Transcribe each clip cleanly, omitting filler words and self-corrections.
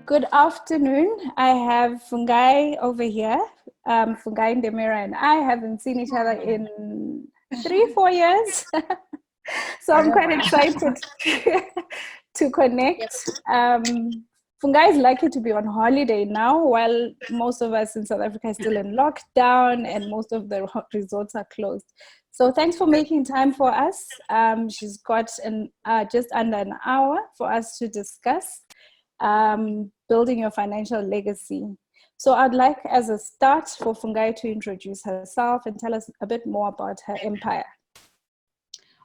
Good afternoon. I have Fungai over here. Fungai Ndemera and I haven't seen each other in 3-4 years. So I'm quite excited to connect. Fungai is lucky to be on holiday now, while most of us in South Africa are still in lockdown and most of the resorts are closed. So thanks for making time for us. She's got just under an hour for us to discuss building your financial legacy. So I'd like, as a start, for Fungai to introduce herself and tell us a bit more about her empire.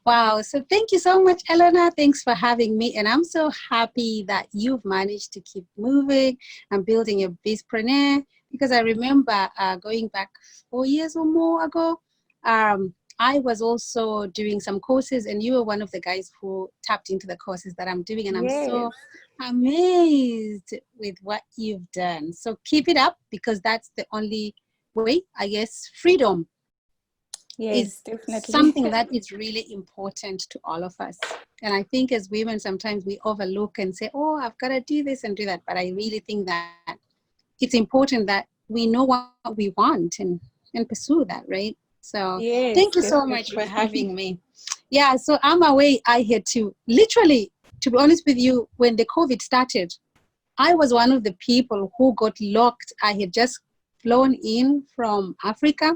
Wow. So thank you so much, Eleanor. Thanks for having me. And I'm so happy that you've managed to keep moving and building your BizPreneur, because I remember going back 4 years or more ago, I was also doing some courses and you were one of the guys who tapped into the courses that I'm doing. And I'm so amazed with what you've done. So keep it up, because that's the only way, I guess, freedom. Yes, is definitely something that is really important to all of us. And I think as women, sometimes we overlook and say, oh, I've got to do this and do that. But I really think that it's important that we know what we want and pursue that, right? So yes, thank you so much for having me. Yeah, so I'm away. I had to literally, to be honest with you, when the COVID started, I was one of the people who got locked. I had just flown in from Africa.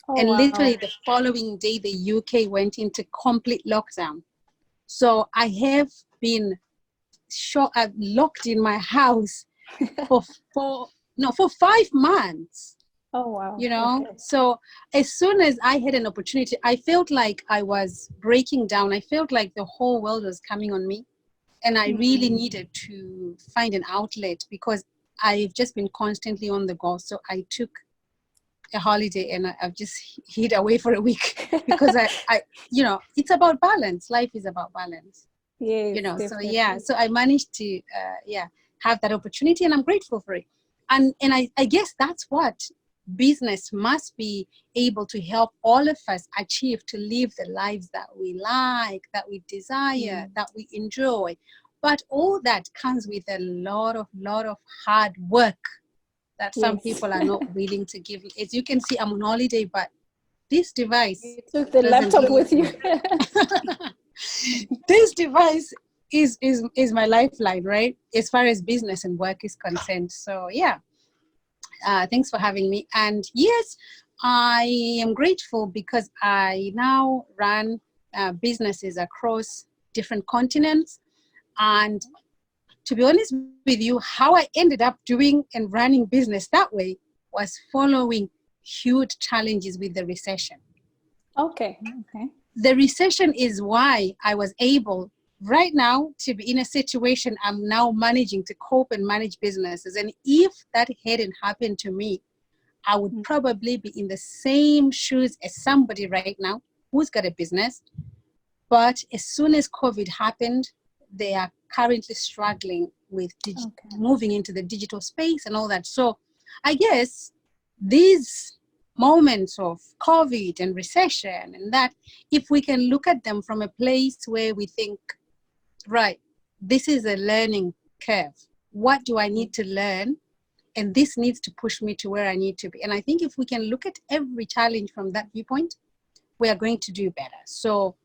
And literally the following day, the UK went into complete lockdown. So I have been locked in my house for 5 months. Oh, wow. You know, so as soon as I had an opportunity, I felt like I was breaking down. I felt like the whole world was coming on me. And I really needed to find an outlet, because I've just been constantly on the go. So I took a holiday and I've just hid away for a week, because I it's about balance. Life is about balance. Yes, definitely. So I managed to have that opportunity, and I'm grateful for it. And I guess that's what business must be able to help all of us achieve, to live the lives that we like, that we desire, that we enjoy. But all that comes with a lot of hard work that some people are not willing to give. As you can see, I'm on holiday, but this device... You took the laptop with you. This device is my lifeline, right? As far as business and work is concerned. So yeah, thanks for having me. And yes, I am grateful because I now run businesses across different continents. And to be honest with you, how I ended up doing and running business that way was following huge challenges with the recession. Okay. The recession is why I was able right now to be in a situation I'm now managing to cope and manage businesses. And if that hadn't happened to me, I would probably be in the same shoes as somebody right now who's got a business. But as soon as COVID happened, they are currently struggling with moving into the digital space and all that. So I guess these moments of COVID and recession and that, if we can look at them from a place where we think, right, this is a learning curve. What do I need to learn? And this needs to push me to where I need to be. And I think if we can look at every challenge from that viewpoint, we are going to do better. So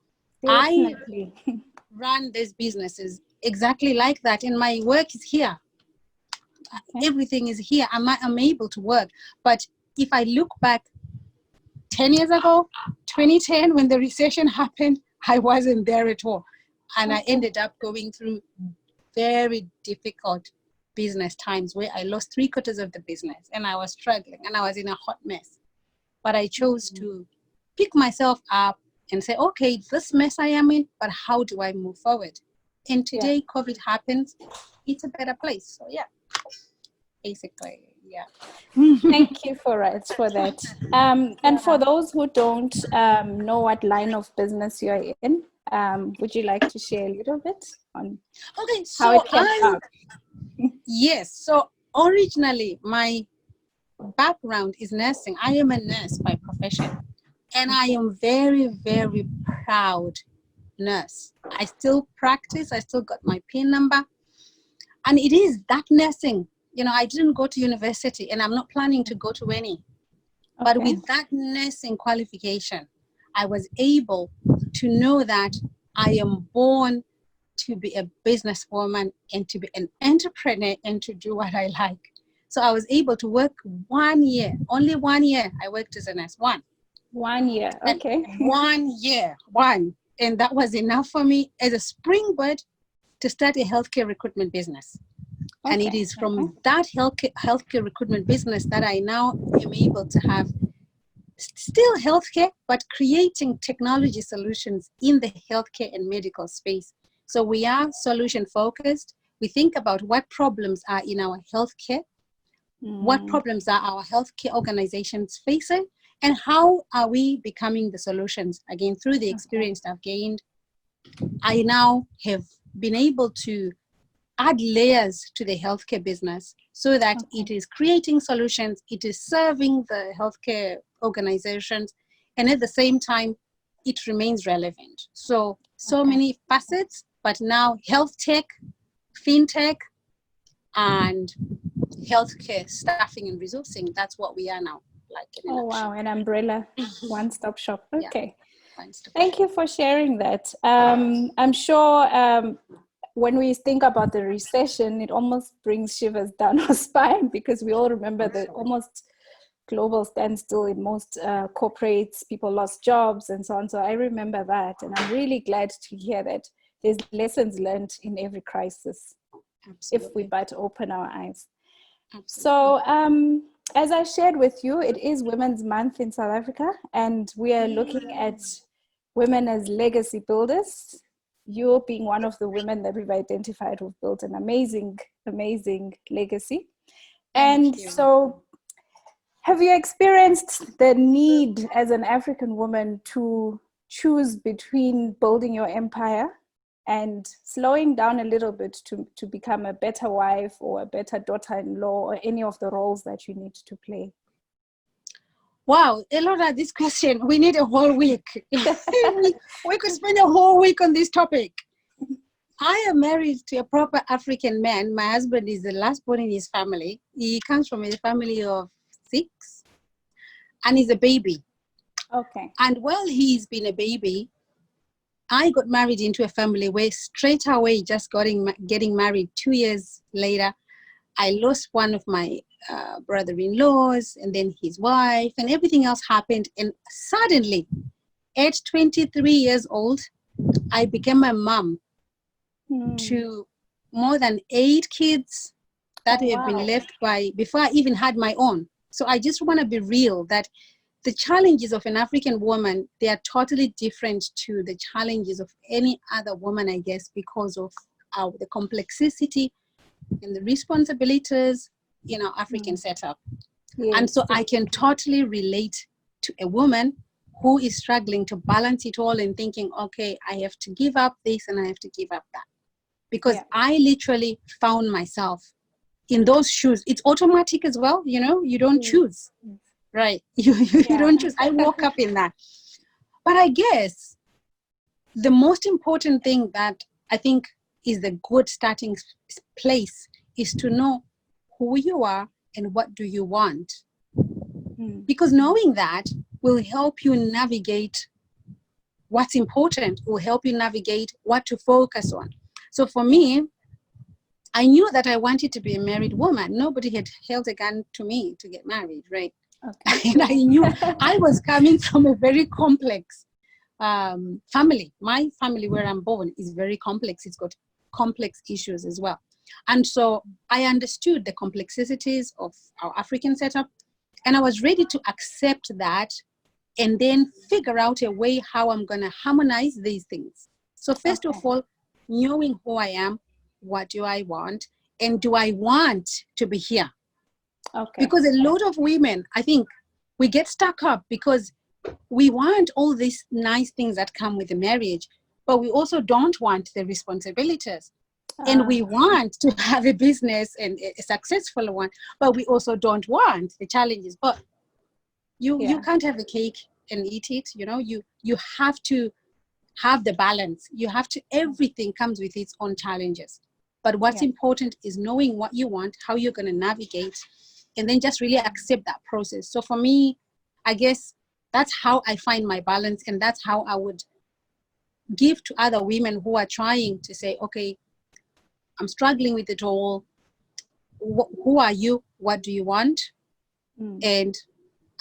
definitely. I run these businesses exactly like that, and my work is here. Everything is here. I'm able to work. But if I look back 10 years ago, 2010, when the recession happened, I wasn't there at all. And I ended up going through very difficult business times where I lost 3/4 of the business and I was struggling and I was in a hot mess. But I chose to pick myself up and say, okay, this mess I am in, but how do I move forward? And today, COVID happens, it's a better place. So yeah, basically, yeah. Thank you for that. And for those who don't know what line of business you're in, would you like to share a little bit on how it came about? Yes, so originally my background is nursing. I am a nurse by profession. And I am very, very proud nurse. I still practice. I still got my PIN number. And it is that nursing. I didn't go to university, and I'm not planning to go to any. But with that nursing qualification, I was able to know that I am born to be a businesswoman and to be an entrepreneur and to do what I like. So I was able to work 1 year, only 1 year. I worked as a nurse. 1 year, okay. And 1 year, and that was enough for me as a springboard to start a healthcare recruitment business. And it is from that healthcare recruitment business that I now am able to have still healthcare, but creating technology solutions in the healthcare and medical space. So we are solution focused. We think about what problems are in our healthcare, what problems are our healthcare organizations facing, and how are we becoming the solutions? Again, through the experience I've gained, I now have been able to add layers to the healthcare business so that it is creating solutions, it is serving the healthcare organizations, and at the same time, it remains relevant. So many facets, but now health tech, fintech, and healthcare staffing and resourcing. That's what we are now. Wow, an umbrella, one-stop shop. Okay. Yeah, thank you for sharing that. I'm sure when we think about the recession, it almost brings shivers down our spine, because we all remember the almost global standstill in most corporates. People lost jobs and so on. So I remember that, and I'm really glad to hear that there's lessons learned in every crisis. Absolutely. If we but open our eyes. Absolutely. So as I shared with you, it is Women's Month in South Africa, and we are looking at women as legacy builders. You being one of the women that we've identified who've built an amazing, amazing legacy. And so have you experienced the need as an African woman to choose between building your empire and slowing down a little bit to become a better wife or a better daughter-in-law, or any of the roles that you need to play? Wow, Elora, this question, we need a whole week. we could spend a whole week on this topic. I am married to a proper African man. My husband is the last born in his family. He comes from a family of 6, and he's a baby. Okay. And while he's been a baby, I got married into a family where straight away, just getting married 2 years later, I lost one of my brother-in-laws, and then his wife, and everything else happened. And suddenly, at 23 years old, I became a mom to more than 8 kids that have been left before I even had my own. So I just want to be real that the challenges of an African woman, they are totally different to the challenges of any other woman, I guess, because of the complexity and the responsibilities in our African setup. Yes. And so I can totally relate to a woman who is struggling to balance it all and thinking, okay, I have to give up this and I have to give up that. Because I literally found myself in those shoes. It's automatic as well, you don't choose. Right. You don't choose. I woke up in that. But I guess the most important thing that I think is the good starting place is to know who you are and what do you want. Because knowing that will help you navigate what's important, will help you navigate what to focus on. So for me, I knew that I wanted to be a married woman. Nobody had held a gun to me to get married, right? Okay. And I knew I was coming from a very complex family. My family where I'm born is very complex. It's got complex issues as well. And so I understood the complexities of our African setup, and I was ready to accept that and then figure out a way how I'm going to harmonize these things. So first of all, knowing who I am, what do I want, and do I want to be here? Okay. Because a lot of women, I think, we get stuck up because we want all these nice things that come with the marriage, but we also don't want the responsibilities. And we want to have a business and a successful one, but we also don't want the challenges. But you can't have the cake and eat it. You have to have the balance. You have to, everything comes with its own challenges. But what's important is knowing what you want, how you're going to navigate, and then just really accept that process. So for me, I guess that's how I find my balance, and that's how I would give to other women who are trying to say, okay, I'm struggling with it all. Who are you? What do you want? And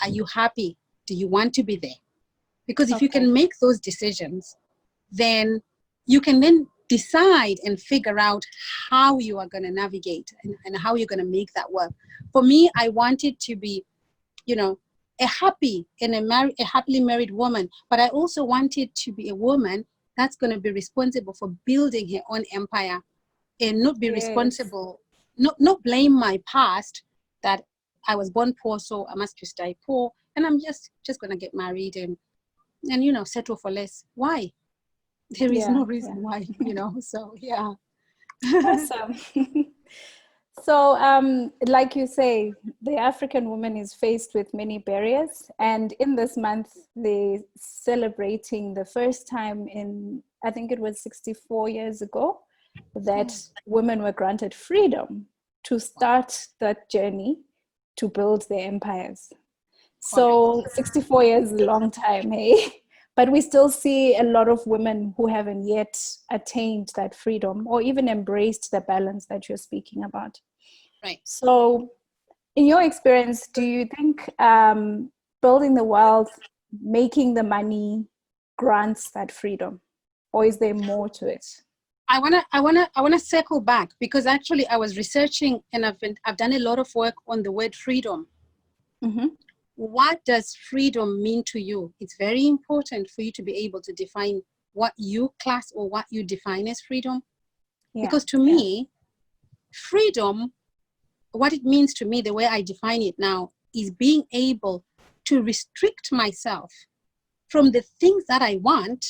are you happy? Do you want to be there? Because if you can make those decisions, then you can then decide and figure out how you are going to navigate and how you're going to make that work. For me, I wanted to be, you know, a happy and a happily married woman, but I also wanted to be a woman that's going to be responsible for building her own empire and not be responsible, not blame my past that I was born poor, so I must just die poor, and I'm just going to get married and you know, settle for less. Why? There is no reason why, you know. So Awesome. So, like you say, the African woman is faced with many barriers. And in this month, they're celebrating the first time in, I think it was 64 years ago, that women were granted freedom to start that journey to build their empires. So 64 years is a long time, hey? But we still see a lot of women who haven't yet attained that freedom or even embraced the balance that you're speaking about. Right. So in your experience, do you think building the wealth, making the money grants that freedom? Or is there more to it? I wanna circle back, because actually I was researching and I've done a lot of work on the word freedom. What does freedom mean to you? It's very important for you to be able to define what you class or what you define as freedom. Because to me, freedom, what it means to me, the way I define it now, is being able to restrict myself from the things that I want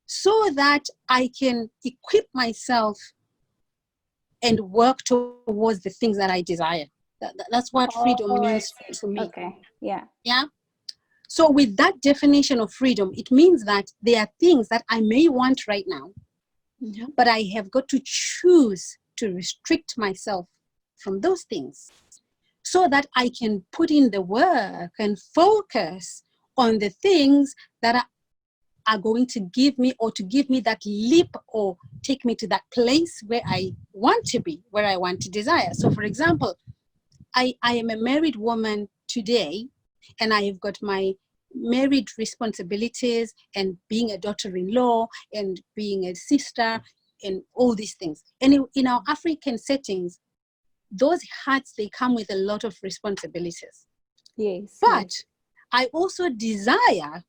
so that I can equip myself and work towards the things that I desire. That's what freedom means to me. Okay. Yeah. So with that definition of freedom, it means that there are things that I may want right now, but I have got to choose to restrict myself from those things so that I can put in the work and focus on the things that are going to give me that leap or take me to that place where I want to be, where I want to desire. So for example, I am a married woman today, and I have got my married responsibilities and being a daughter-in-law and being a sister and all these things. And in our African settings, those hats, they come with a lot of responsibilities. Yes. But I also desire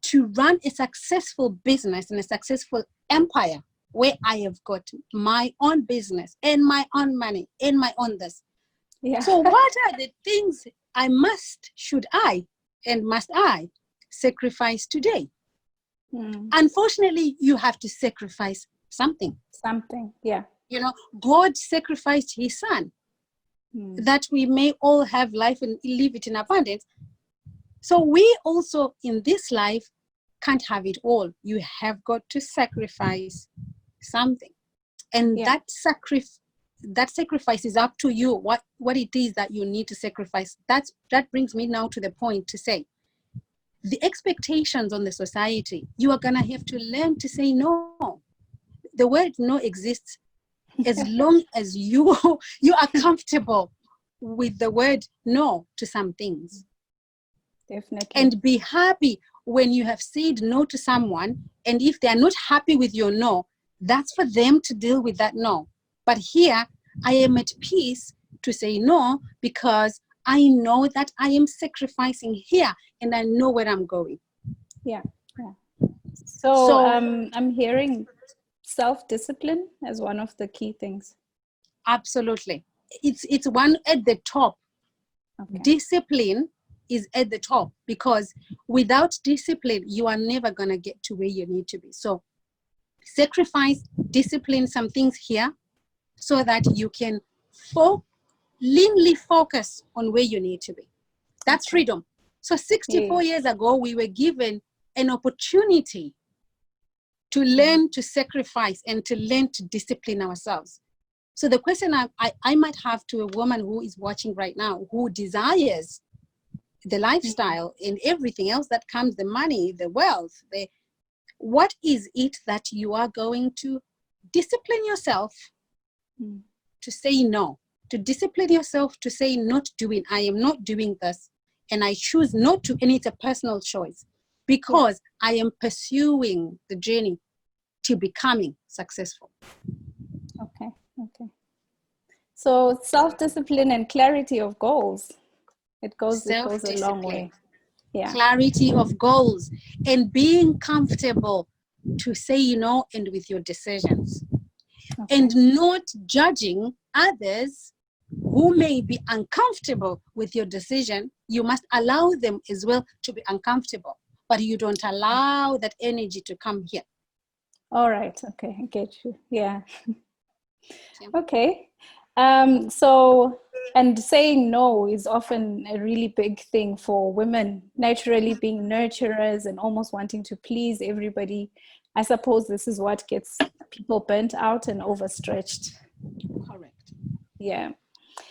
to run a successful business and a successful empire where I have got my own business and my own money and my own this. So what are the things must I sacrifice today? Unfortunately, you have to sacrifice something. Yeah. You know, God sacrificed his son that we may all have life and live it in abundance. So we also in this life can't have it all. You have got to sacrifice something. And that sacrifice is up to you, what it is that you need to sacrifice. That brings me now to the point to say, the expectations on the society, you are going to have to learn to say no. The word no exists as long as you are comfortable with the word no to some things. Definitely. And be happy when you have said no to someone, and if they are not happy with your no, that's for them to deal with that no. But here, I am at peace to say no because I know that I am sacrificing here and I know where I'm going. Yeah. So I'm hearing self-discipline as one of the key things. Absolutely. It's one at the top. Discipline is at the top, because without discipline, you are never going to get to where you need to be. So sacrifice, discipline some things here so that you can leanly focus on where you need to be. That's freedom. So 64 years ago, we were given an opportunity to learn to sacrifice and to learn to discipline ourselves. So the question I might have to a woman who is watching right now, who desires the lifestyle and everything else that comes, the money, the wealth, what is it that you are going to discipline yourself to say no, to discipline yourself to say not doing, I am not doing this, and I choose not to, and it's a personal choice because I am pursuing the journey to becoming successful. Okay. So self-discipline and clarity of goals. It goes a long way. Yeah. Clarity of goals and being comfortable to say no and with your decisions. And not judging others who may be uncomfortable with your decision. You must allow them as well to be uncomfortable, but you don't allow that energy to come here. All right. Okay. I get you. Yeah. Okay. So, and saying no is often a really big thing for women, naturally being nurturers and almost wanting to please everybody. I suppose this is what gets people burnt out and overstretched. Correct. Yeah.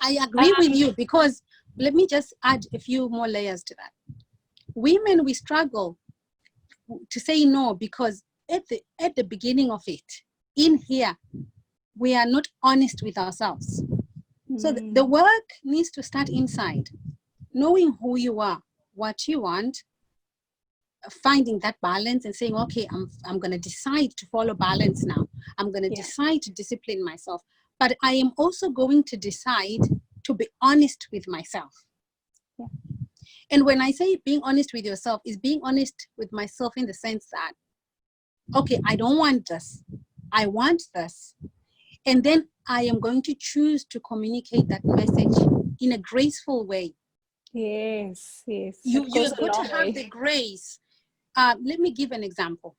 I agree with you, because let me just add a few more layers to that. Women, we struggle to say no because at the beginning of it, in here, we are not honest with ourselves. So the work needs to start inside, knowing who you are, what you want, finding that balance and saying, okay, I'm going to decide to follow balance now. I'm going to decide to discipline myself, but I am also going to decide to be honest with myself. Yeah. And when I say being honest with yourself, is being honest with myself in the sense that, okay, I don't want this. I want this. And then I am going to choose to communicate that message in a graceful way. Yes. You're going to have the grace. Let me give an example.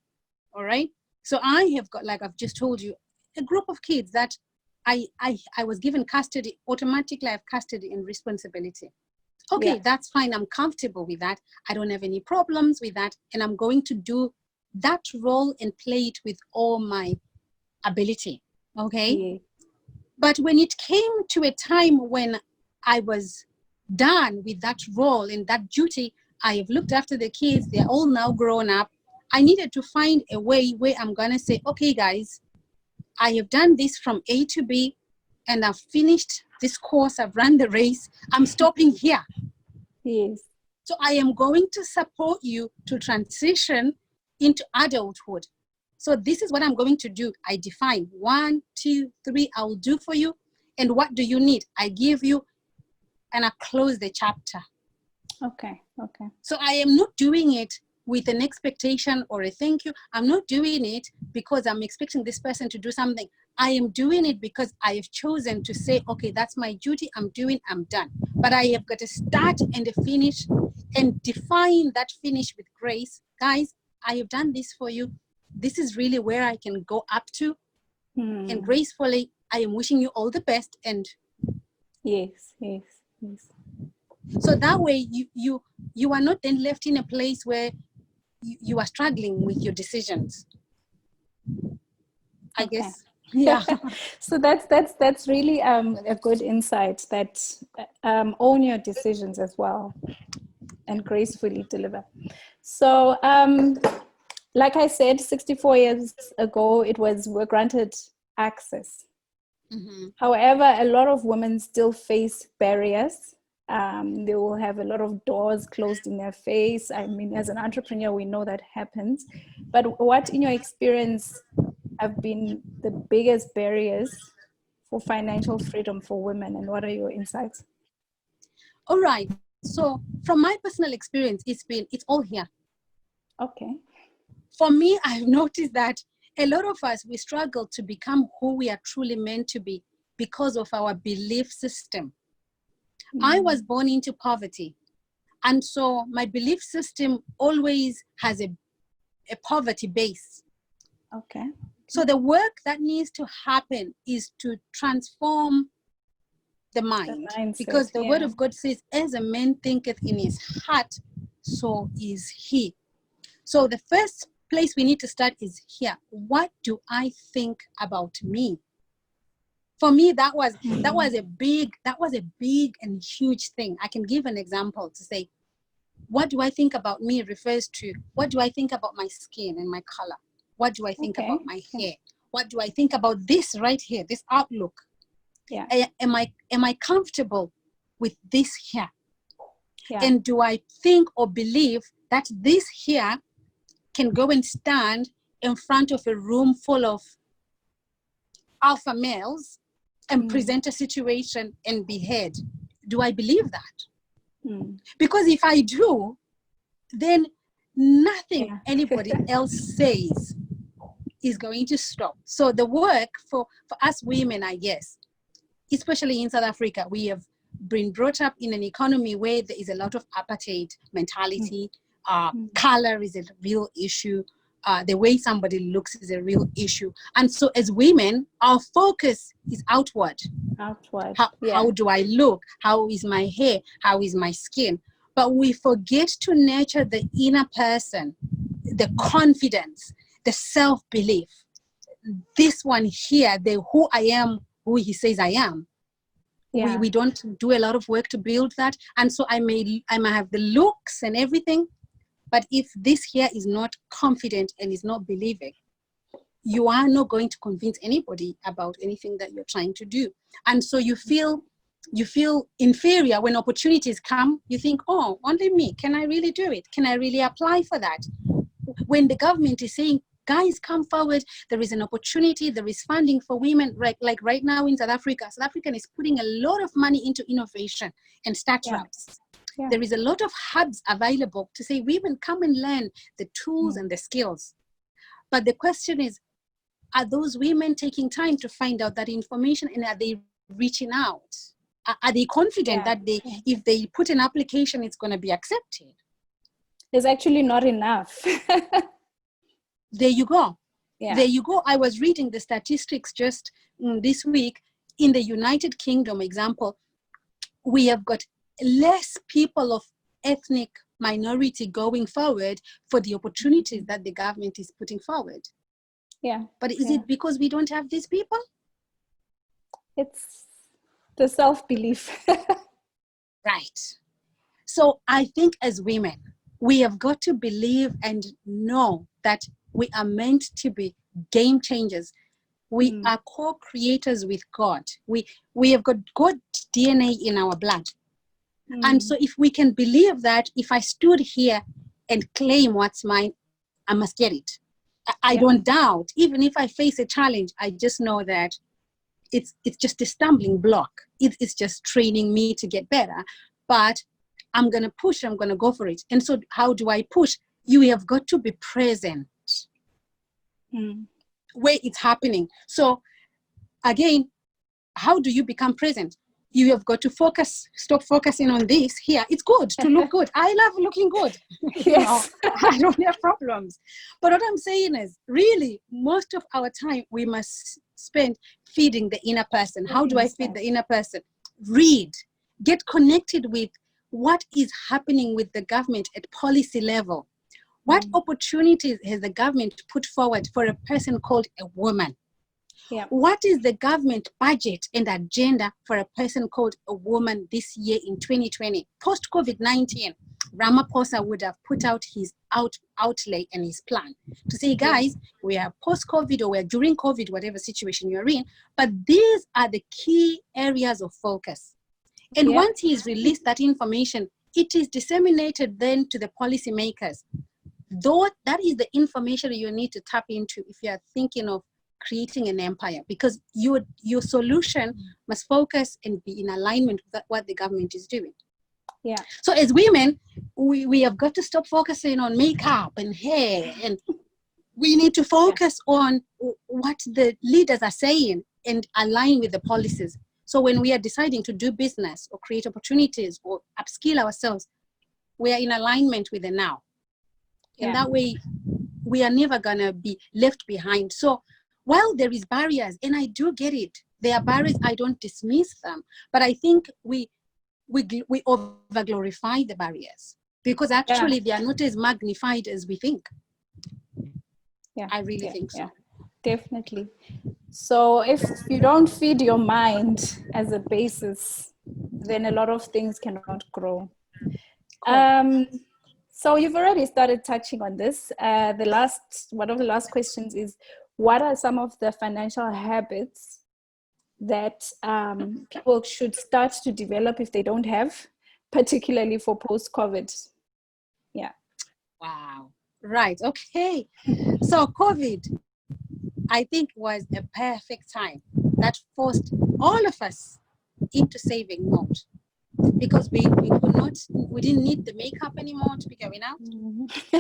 All right. So I have got, like I've just told you, a group of kids that I was given custody. Automatically, I have custody and responsibility. Okay, that's fine. I'm comfortable with that. I don't have any problems with that. And I'm going to do that role and play it with all my ability. Okay. Yeah. But when it came to a time when I was done with that role and that duty, I have looked after the kids. They're all now grown up. I needed to find a way where I'm going to say, okay, guys, I have done this from A to B and I've finished this course. I've run the race. I'm stopping here. Yes. So I am going to support you to transition into adulthood. So this is what I'm going to do. I define 1, 2, 3, I will do for you. And what do you need? I give you, and I close the chapter. Okay. So I am not doing it with an expectation or a thank you. I'm not doing it because I'm expecting this person to do something. I am doing it because I have chosen to say, okay, that's my duty. I'm done. But I have got to start and a finish and define that finish with grace. Guys, I have done this for you. This is really where I can go up to. And gracefully, I am wishing you all the best. And yes. So that way you are not then left in a place where you are struggling with your decisions. I guess. Yeah. So that's really a good insight, that own your decisions as well and gracefully deliver. So like I said, 64 years ago, we're granted access. However, a lot of women still face barriers. They will have a lot of doors closed in their face. I mean, as an entrepreneur, we know that happens. But what, in your experience, have been the biggest barriers for financial freedom for women, and what are your insights? All right. So from my personal experience, it's all here. Okay. For me, I've noticed that a lot of us, we struggle to become who we are truly meant to be because of our belief system. I was born into poverty. And so my belief system always has a poverty base. Okay. So the work that needs to happen is to transform the mind, mindset, because the word of God says, as a man thinketh in his heart, so is he. So the first place we need to start is here. What do I think about me? For me, that was a big and huge thing. I can give an example to say, what do I think about me refers to what do I think about my skin and my color? What do I think about my hair? What do I think about this right here, this outlook? Yeah. Am I comfortable with this here? Yeah. And do I think or believe that this here can go and stand in front of a room full of alpha males and present a situation and be heard? Do I believe that? Because if I do, then nothing anybody else says is going to stop. So the work for us women, I guess, especially in South Africa, we have been brought up in an economy where there is a lot of apartheid mentality. Color is a real issue. The way somebody looks is a real issue. And so as women, our focus is outward. How do I look? How is my hair? How is my skin? But we forget to nurture the inner person, the confidence, the self-belief. This one here, the who I am, who he says I am. We don't do a lot of work to build that. And so I may have the looks and everything, but if this here is not confident and is not believing, you are not going to convince anybody about anything that you're trying to do. And so you feel inferior when opportunities come. You think, oh, only me. Can I really do it? Can I really apply for that? When the government is saying, guys, come forward, there is an opportunity, there is funding for women, like right now in South Africa. South Africa is putting a lot of money into innovation and startups. There is a lot of hubs available to say, women, come and learn the tools and the skills. But the question is, are those women taking time to find out that information, and are they reaching out? Are they confident that if they put an application, it's going to be accepted? There's actually not enough. There you go. There you go. I was reading the statistics just this week. In the United Kingdom, example, we have got less people of ethnic minority going forward for the opportunities that the government is putting forward. But is it because we don't have these people? It's the self-belief. Right. So I think as women, we have got to believe and know that we are meant to be game changers. We are co-creators with God. We have got God's DNA in our blood. And so if we can believe that, if I stood here and claim what's mine, I must get it. I don't doubt. Even if I face a challenge, I just know that it's just a stumbling block. It's just training me to get better. But I'm going to push, I'm going to go for it. And so how do I push? You have got to be present where it's happening. So again, how do you become present? You have got to stop focusing on this here. It's good to look good. I love looking good. Yes. I don't have problems. But what I'm saying is, really, most of our time we must spend feeding the inner person. How do I feed the inner person? Read. Get connected with what is happening with the government at policy level. What opportunities has the government put forward for a person called a woman? What is the government budget and agenda for a person called a woman this year in 2020? Post-COVID-19, Ramaphosa would have put out his outlay and his plan to say, guys, we are post-COVID or we're during COVID, whatever situation you're in, but these are the key areas of focus. And once he's released that information, it is disseminated then to the policymakers. Though that is the information you need to tap into if you are thinking of creating an empire, because your solution must focus and be in alignment with what the government is doing. So as women, we have got to stop focusing on makeup and hair, and we need to focus on what the leaders are saying and align with the policies. So when we are deciding to do business or create opportunities or upskill ourselves, we are in alignment with the now. And that way, we are never going to be left behind. So while there is barriers, and I do get it, there are barriers, I don't dismiss them. But I think we over-glorify the barriers because actually they are not as magnified as we think. I really think so. Yeah, definitely. So if you don't feed your mind as a basis, then a lot of things cannot grow. Cool. So you've already started touching on this. One of the last questions is, what are some of the financial habits that people should start to develop if they don't have, particularly for post-COVID? Yeah. Wow. Right. Okay. So COVID, I think, was a perfect time that forced all of us into saving mode, because we didn't need the makeup anymore to be going out.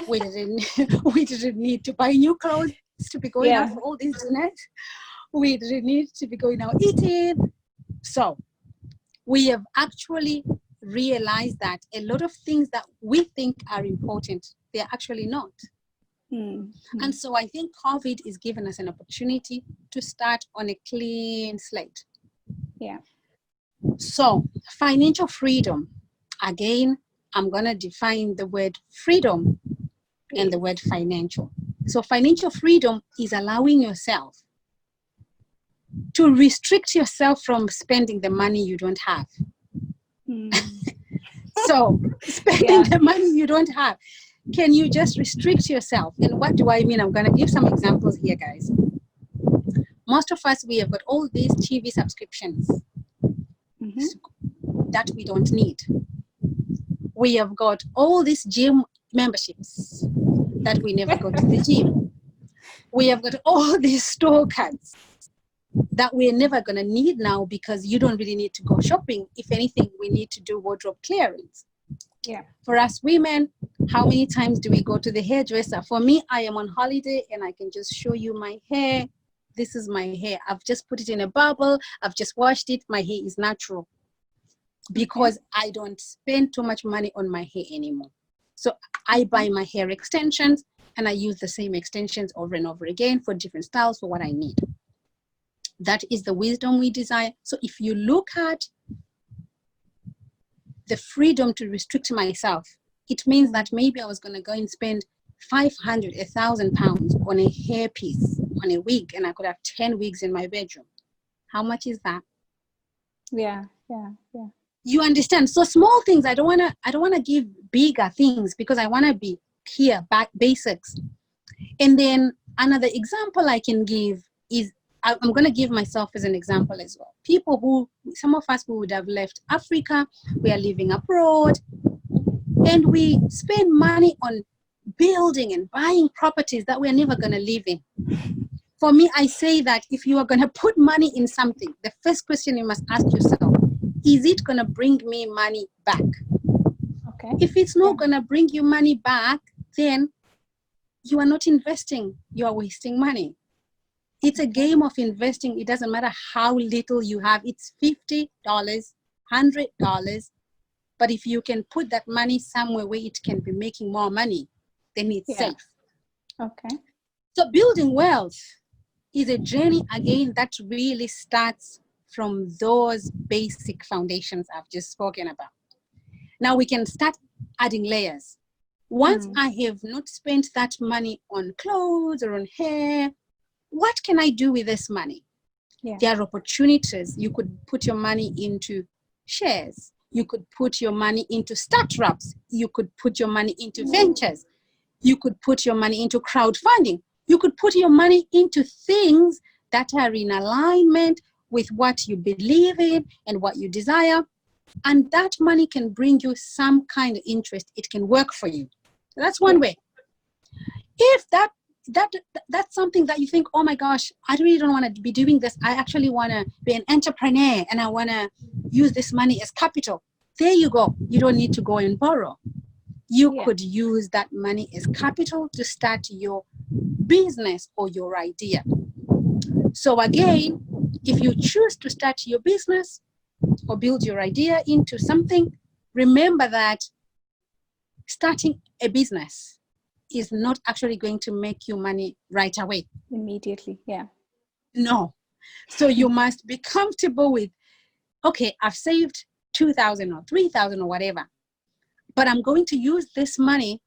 We didn't need to buy new clothes to be going out for all these dinners. We didn't need to be going out eating. So we have actually realized that a lot of things that we think are important, they're actually not. And so I think COVID is giving us an opportunity to start on a clean slate. Yeah. So financial freedom, again, I'm going to define the word freedom and the word financial. So financial freedom is allowing yourself to restrict yourself from spending the money you don't have. So spending the money you don't have, can you just restrict yourself? And what do I mean? I'm going to give some examples here, guys. Most of us, we have got all these TV subscriptions that we don't need. We have got all these gym memberships that we never go to the gym. We have got all these store cards that we're never going to need now, because you don't really need to go shopping. If anything, we need to do wardrobe clearance. Yeah. For us women, how many times do we go to the hairdresser? For me, I am on holiday and I can just show you my hair. This is my hair. I've just put it in a bubble. I've just washed it. My hair is natural, because I don't spend too much money on my hair anymore. So I buy my hair extensions and I use the same extensions over and over again for different styles for what I need. That is the wisdom we desire. So if you look at the freedom to restrict myself, it means that maybe I was going to go and spend 500, 1,000 pounds on a hairpiece, on a wig, and I could have 10 wigs in my bedroom. How much is that? Yeah. You understand? So small things. I don't want to give bigger things, because I want to be here, basics. And then another example I can give is, I'm going to give myself as an example as well. Some of us who would have left Africa, we are living abroad, and we spend money on building and buying properties that we're never going to live in. For me, I say that if you are going to put money in something, the first question you must ask yourself, is it going to bring me money back? Okay. If it's not going to bring you money back, then you are not investing. You are wasting money. It's a game of investing. It doesn't matter how little you have. It's $50, $100. But if you can put that money somewhere where it can be making more money, then it's safe. Okay. So building wealth is a journey, again, that really starts from those basic foundations I've just spoken about. Now we can start adding layers. Once I have not spent that money on clothes or on hair, what can I do with this money? There are opportunities. You could put your money into shares. You could put your money into startups. You could put your money into ventures. You could put your money into crowdfunding. You could put your money into things that are in alignment with what you believe in and what you desire. And that money can bring you some kind of interest. It can work for you. That's one way. If that's something that you think, oh my gosh, I really don't want to be doing this. I actually want to be an entrepreneur and I want to use this money as capital. There you go. You don't need to go and borrow. You could use that money as capital to start your business or your idea. So again, if you choose to start your business or build your idea into something, remember that starting a business is not actually going to make you money right away. Immediately, No. So you must be comfortable with, okay, I've saved 2,000 or 3,000 or whatever, but I'm going to use this money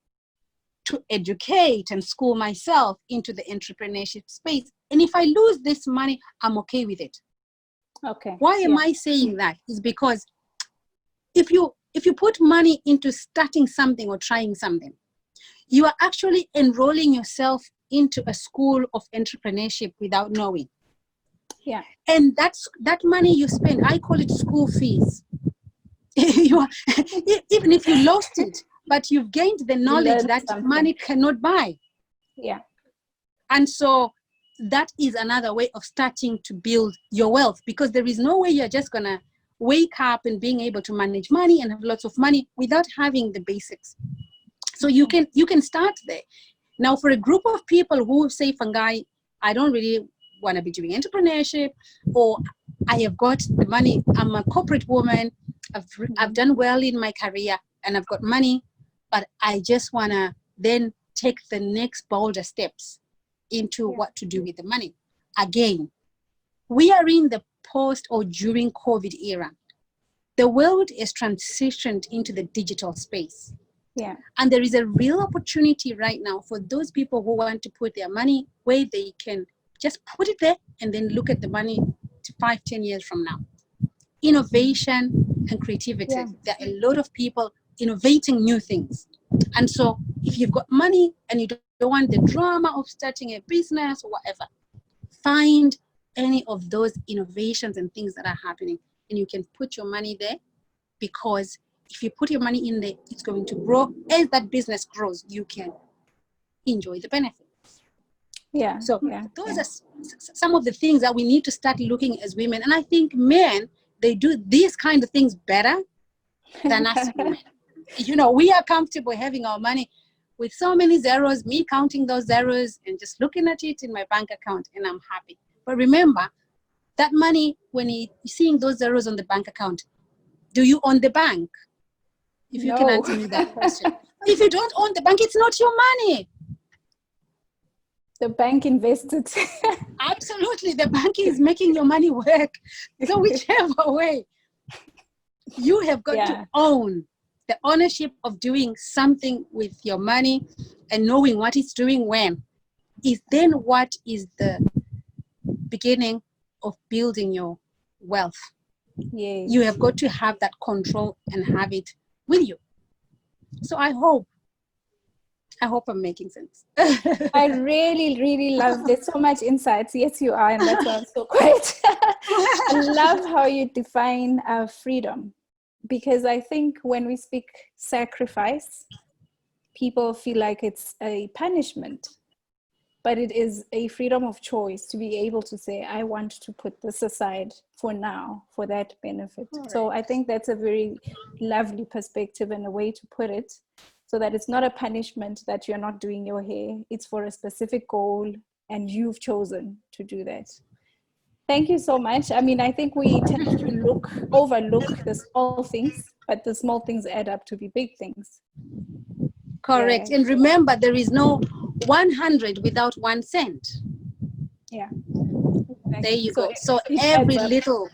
to educate and school myself into the entrepreneurship space. And if I lose this money, I'm okay with it. Okay. Why am I saying that? Is because if you put money into starting something or trying something, you are actually enrolling yourself into a school of entrepreneurship without knowing. Yeah. And that money you spend, I call it school fees. Even if you lost it, but you've gained the knowledge that money cannot buy. Yeah. And so that is another way of starting to build your wealth, because there is no way you're just going to wake up and being able to manage money and have lots of money without having the basics. So you can start there. Now, for a group of people who say, Fungai, I don't really want to be doing entrepreneurship, or I have got the money, I'm a corporate woman, I've done well in my career and I've got money, but I just want to then take the next bolder steps into what to do with the money. Again, we are in the post or during COVID era. The world is transitioned into the digital space. Yeah. And there is a real opportunity right now for those people who want to put their money where they can just put it there and then look at the money to 5-10 years from now. Innovation and creativity. Yeah. There are a lot of people innovating new things. And so if you've got money and you don't want the drama of starting a business or whatever, find any of those innovations and things that are happening, and you can put your money there, because if you put your money in there, it's going to grow. As that business grows, you can enjoy the benefits. Yeah. So those are some of the things that we need to start looking as women. And I think men, they do these kind of things better than us women. You know, we are comfortable having our money with so many zeros, me counting those zeros and just looking at it in my bank account, and I'm happy. But remember, that money, when you're seeing those zeros on the bank account, do you own the bank? If you can answer me that question. If you don't own the bank, it's not your money. The bank invested. Absolutely. The bank is making your money work. So whichever way, you have got to own the ownership of doing something with your money, and knowing what it's doing when is then what is the beginning of building your wealth. Yes. You have got to have that control and have it with you. So I hope I'm making sense. I really, really love, there's so much insights. Yes, you are, and that's why I'm so quiet. I love how you define freedom, because I think when we speak sacrifice, people feel like it's a punishment, but it is a freedom of choice to be able to say, I want to put this aside for now, for that benefit. Right. So I think that's a very lovely perspective and a way to put it, so that it's not a punishment that you're not doing your hair. It's for a specific goal, and you've chosen to do that. Thank you so much. I mean, I think we tend to overlook the small things, but the small things add up to be big things. Correct. Yeah. And remember, there is no 100 without 1 cent. Yeah. Exactly. There you go. So every little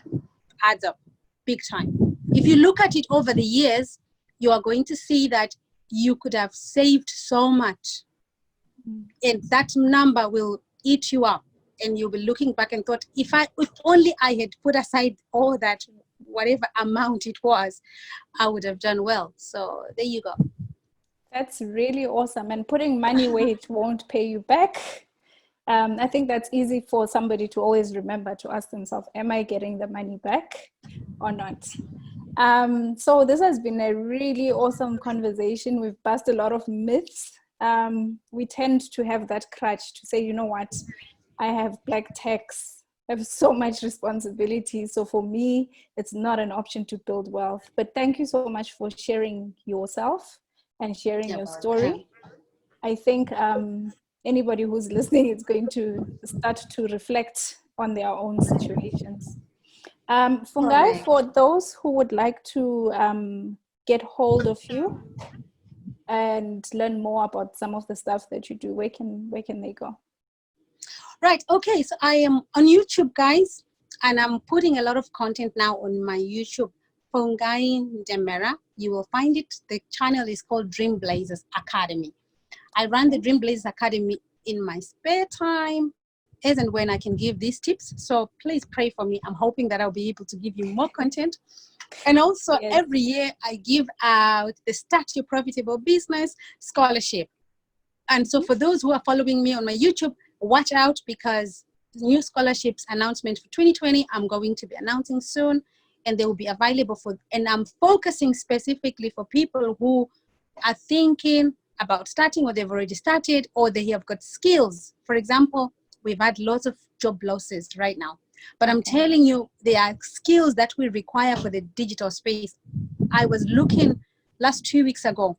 adds up big time. If you look at it over the years, you are going to see that you could have saved so much. And that number will eat you up. And you'll be looking back and thought, if only I had put aside all that, whatever amount it was, I would have done well. So there you go. That's really awesome. And putting money where it won't pay you back. I think that's easy for somebody to always remember, to ask themselves, am I getting the money back or not? So this has been a really awesome conversation. We've busted a lot of myths. We tend to have that crutch to say, you know what, I have black tax, I have so much responsibility. So for me, it's not an option to build wealth. But thank you so much for sharing yourself and sharing your story. I think anybody who's listening is going to start to reflect on their own situations. Fungai, for those who would like to get hold of you and learn more about some of the stuff that you do, where can they go? Right. Okay. So I am on YouTube, guys, and I'm putting a lot of content now on my YouTube, Fungai Ndemera. You will find it. The channel is called Dream Blazers Academy. I run the Dream Blazers Academy in my spare time, as and when I can give these tips. So please pray for me. I'm hoping that I'll be able to give you more content. And also every year I give out the Start Your Profitable Business Scholarship. And so for those who are following me on my YouTube, watch out, because new scholarships announcement for 2020, I'm going to be announcing soon, and they will be available and I'm focusing specifically for people who are thinking about starting, or they've already started, or they have got skills. For example, we've had lots of job losses right now, but I'm telling you, there are skills that we require for the digital space. I was looking last 2 weeks ago,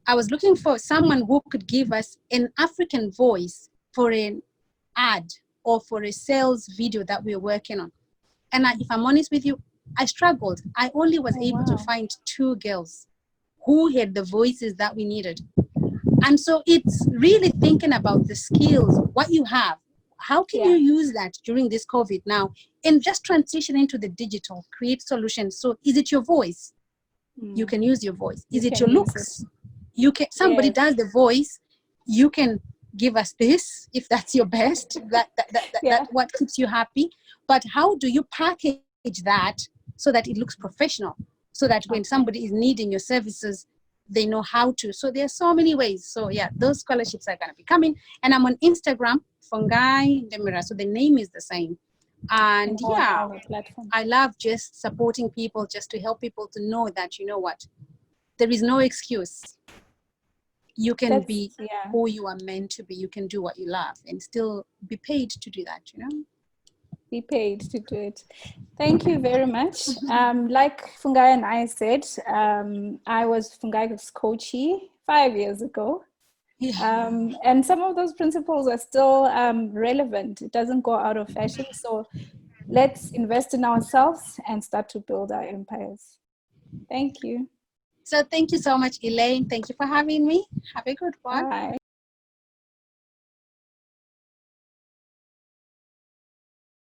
I was looking for someone who could give us an African voice for an ad or for a sales video that we're working on. And if I'm honest with you, I struggled. I only was able to find 2 girls who had the voices that we needed. And so it's really thinking about the skills, what you have. How can you use that during this COVID now, and just transition into the digital, create solutions? So is it your voice? You can use your voice. Is it your looks? You can, somebody does the voice, you can give us this if that's your best, that what keeps you happy. But how do you package that so that it looks professional, so that when somebody is needing your services, they know how to? So there are so many ways. So yeah, those scholarships are going to be coming. And I'm on Instagram, Fungai Ndemera, so the name is the same. And I love just supporting people, just to help people to know that, you know what, there is no excuse. You can be who you are meant to be. You can do what you love and still be paid to do that, you know? Be paid to do it. Thank you very much. Like Fungai and I said, I was Fungai's coachee 5 years ago. And some of those principles are still relevant. It doesn't go out of fashion. So let's invest in ourselves and start to build our empires. Thank you. So thank you so much, Elaine. Thank you for having me. Have a good one. Bye.